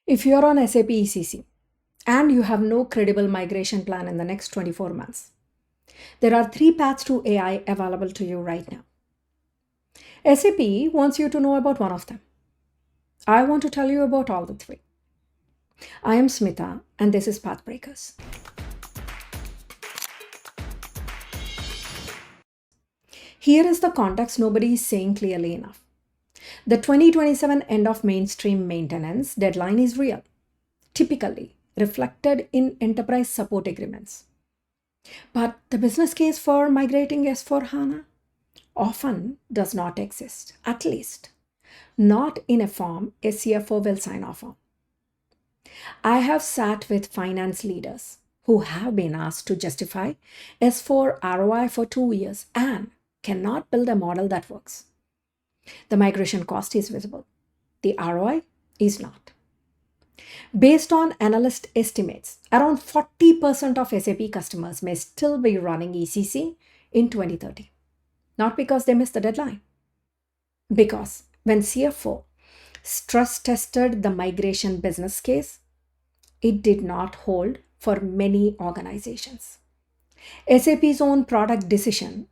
If you're on SAP ECC and you have no credible migration plan in the next 24 months, there are 3 paths to AI available to you right now. SAP wants you to know about one of them. I want to tell you about all the 3. I am Smita and this is Pathbreakers. Here is the context nobody is saying clearly enough. The 2027 end of mainstream maintenance deadline is real, typically reflected in enterprise support agreements. But the business case for migrating S/4HANA often does not exist, at least not in a form a CFO will sign off on. I have sat with finance leaders who have been asked to justify S4 ROI for 2 years and cannot build a model that works. The migration cost is visible. The ROI is not. Based on analyst estimates, around 40% of SAP customers may still be running ECC in 2030. Not because they missed the deadline. Because when CFO stress tested the migration business case, it did not hold for many organizations. SAP's own product decision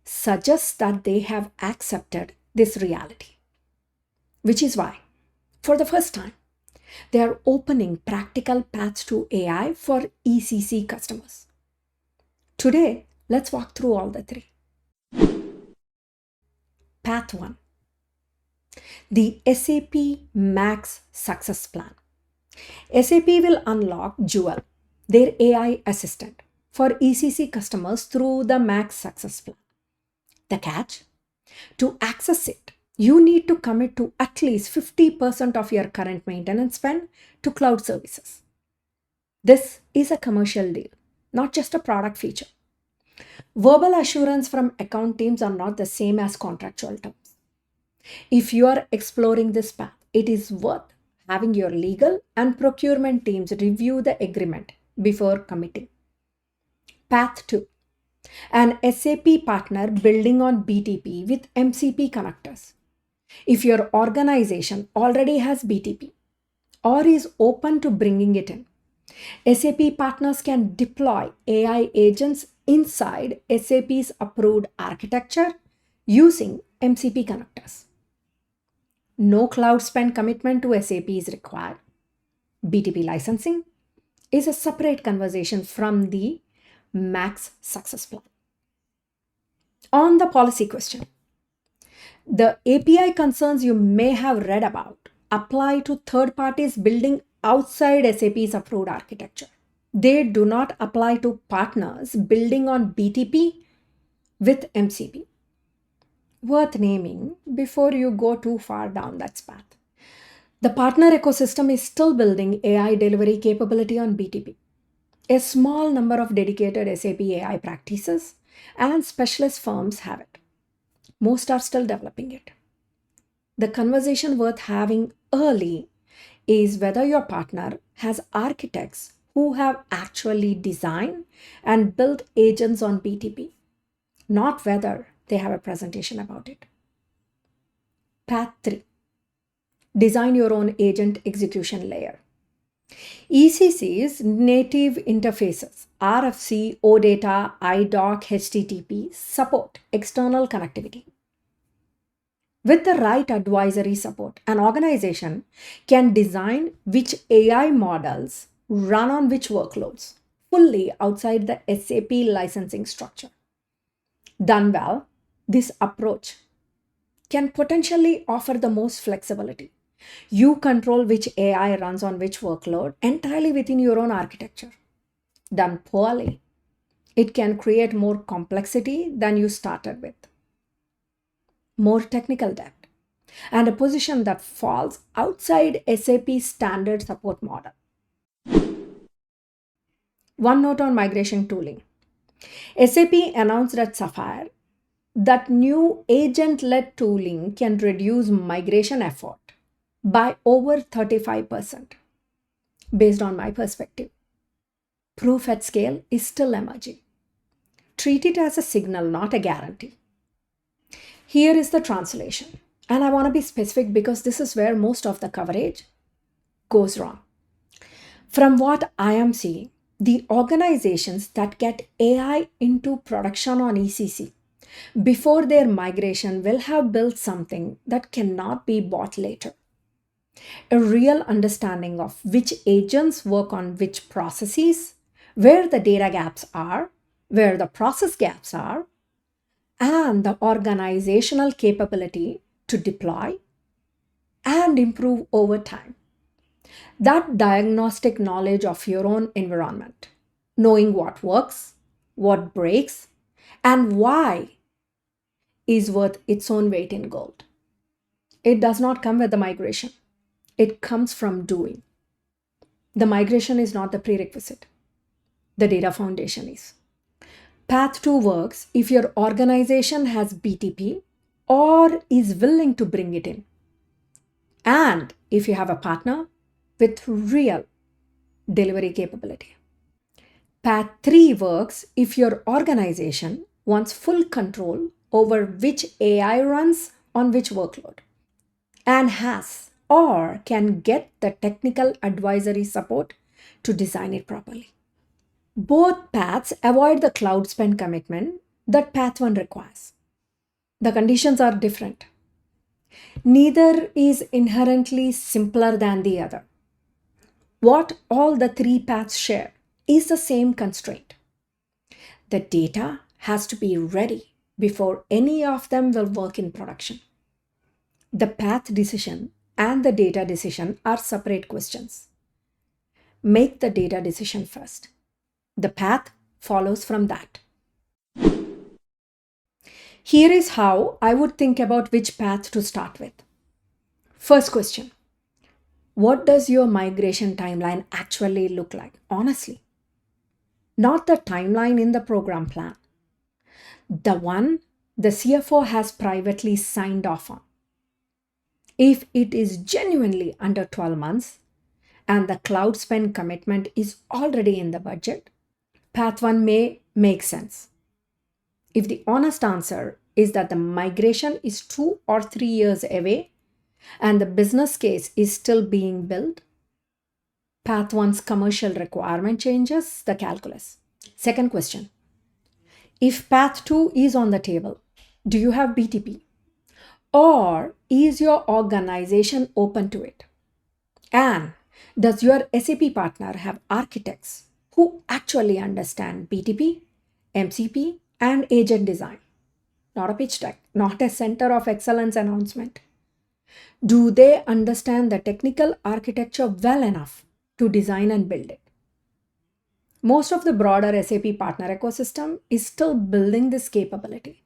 suggests that they have accepted this reality, which is why, for the first time, they are opening practical paths to AI for ECC customers. Today, let's walk through all the 3. Path 1. The SAP MaxSuccess plan. SAP will unlock Jewel, their AI assistant, for ECC customers through the MaxSuccess plan. The catch? To access it, you need to commit to at least 50% of your current maintenance spend to cloud services. This is a commercial deal, not just a product feature. Verbal assurance from account teams are not the same as contractual terms. If you are exploring this path, it is worth having your legal and procurement teams review the agreement before committing. Path 2. An SAP partner building on BTP with MCP Connectors. If your organization already has BTP or is open to bringing it in, SAP partners can deploy AI agents inside SAP's approved architecture using MCP Connectors. No cloud spend commitment to SAP is required. BTP licensing is a separate conversation from the MaxSuccess plan. On the policy question, the API concerns you may have read about apply to third parties building outside SAP's approved architecture. They do not apply to partners building on BTP with MCP. Worth naming before you go too far down that path. The partner ecosystem is still building AI delivery capability on BTP. A small number of dedicated SAP AI practices and specialist firms have it. Most are still developing it. The conversation worth having early is whether your partner has architects who have actually designed and built agents on BTP, not whether they have a presentation about it. Path 3. Design your own agent execution layer. ECC's native interfaces, RFC, OData, IDOC, HTTP, support external connectivity. With the right advisory support, an organization can design which AI models run on which workloads, fully outside the SAP licensing structure. Done well, this approach can potentially offer the most flexibility. You control which AI runs on which workload entirely within your own architecture. Done poorly, it can create more complexity than you started with, more technical debt, and a position that falls outside SAP's standard support model. One note on migration tooling. SAP announced at Sapphire that new agent-led tooling can reduce migration effort by over 35%. Based on my perspective, proof at scale is still emerging. Treat it as a signal, not a guarantee. Here is the translation, and I want to be specific because this is where most of the coverage goes wrong. From what I am seeing, the organizations that get AI into production on ECC before their migration will have built something that cannot be bought later. A real understanding of which agents work on which processes, where the data gaps are, where the process gaps are, and the organizational capability to deploy and improve over time. That diagnostic knowledge of your own environment, knowing what works, what breaks, and why is worth its own weight in gold. It does not come with the migration. It comes from doing. The migration is not the prerequisite. The data foundation is. Path 2 works if your organization has BTP or is willing to bring it in. And if you have a partner with real delivery capability. Path 3 works if your organization wants full control over which AI runs on which workload and has or can get the technical advisory support to design it properly. Both paths avoid the cloud spend commitment that path 1 requires. The conditions are different. Neither is inherently simpler than the other. What all the 3 paths share is the same constraint. The data has to be ready before any of them will work in production. The path decision and the data decision are separate questions. Make the data decision first. The path follows from that. Here is how I would think about which path to start with. First question. What does your migration timeline actually look like? Honestly. Not the timeline in the program plan. The one the CFO has privately signed off on. If it is genuinely under 12 months and the cloud spend commitment is already in the budget, path 1 may make sense. If the honest answer is that the migration is 2 or 3 years away and the business case is still being built, path 1's commercial requirement changes the calculus. Second question. If path 2 is on the table, do you have BTP? Or is your organization open to it? And does your SAP partner have architects who actually understand BTP, MCP, and agent design? Not a pitch deck, not a center of excellence announcement. Do they understand the technical architecture well enough to design and build it? Most of the broader SAP partner ecosystem is still building this capability.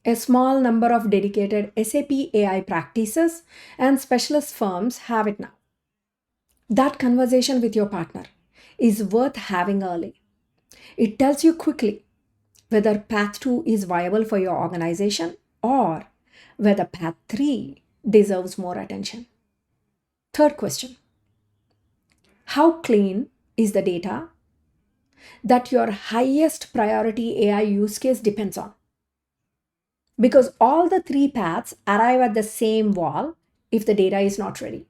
A small number of dedicated SAP AI practices and specialist firms have it now. That conversation with your partner is worth having early. It tells you quickly whether path 2 is viable for your organization or whether path 3 deserves more attention. Third question. How clean is the data that your highest priority AI use case depends on? Because all the 3 paths arrive at the same wall if the data is not ready.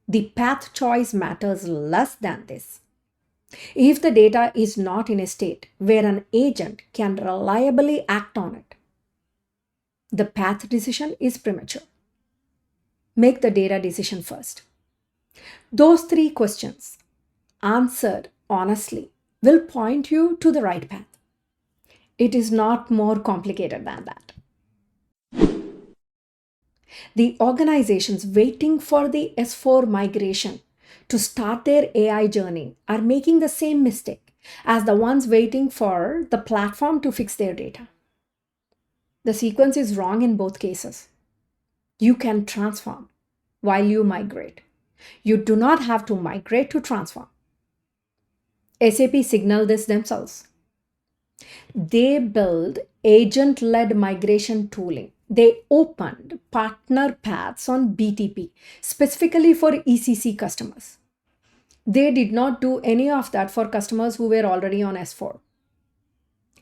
The path choice matters less than this. If the data is not in a state where an agent can reliably act on it, the path decision is premature. Make the data decision first. Those 3 questions, answered honestly, will point you to the right path. It is not more complicated than that. The organizations waiting for the S4 migration to start their AI journey are making the same mistake as the ones waiting for the platform to fix their data. The sequence is wrong in both cases. You can transform while you migrate. You do not have to migrate to transform. SAP signaled this themselves. They build agent-led migration tooling. They opened partner paths on BTP, specifically for ECC customers. They did not do any of that for customers who were already on S4.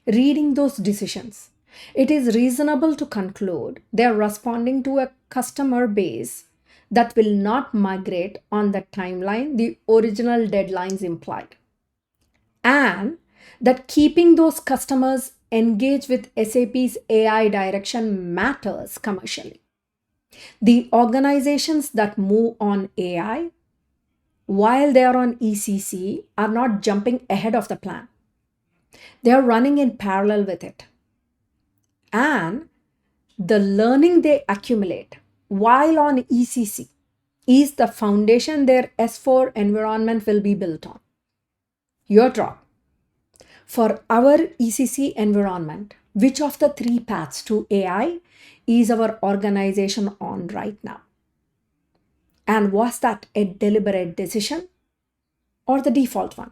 Reading those decisions, it is reasonable to conclude they are responding to a customer base that will not migrate on the timeline the original deadlines implied, and that keeping those customers engaged with SAP's AI direction matters commercially. The organizations that move on AI while they are on ECC are not jumping ahead of the plan. They are running in parallel with it. And the learning they accumulate while on ECC is the foundation their S4 environment will be built on. Your drop. For our ECC environment, which of the three paths to AI is our organization on right now? And was that a deliberate decision or the default one?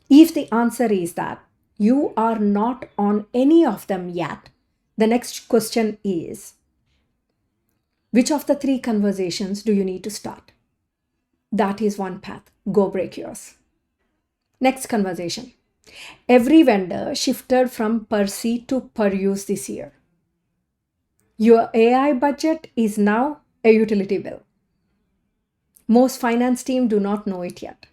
If the answer is that you are not on any of them yet, the next question is, which of the three conversations do you need to start? That is one path. Go break yours. Next conversation. Every vendor shifted from per seat to per use this year. Your AI budget is now a utility bill. Most finance team do not know it yet.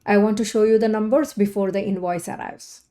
I want to show you the numbers before the invoice arrives.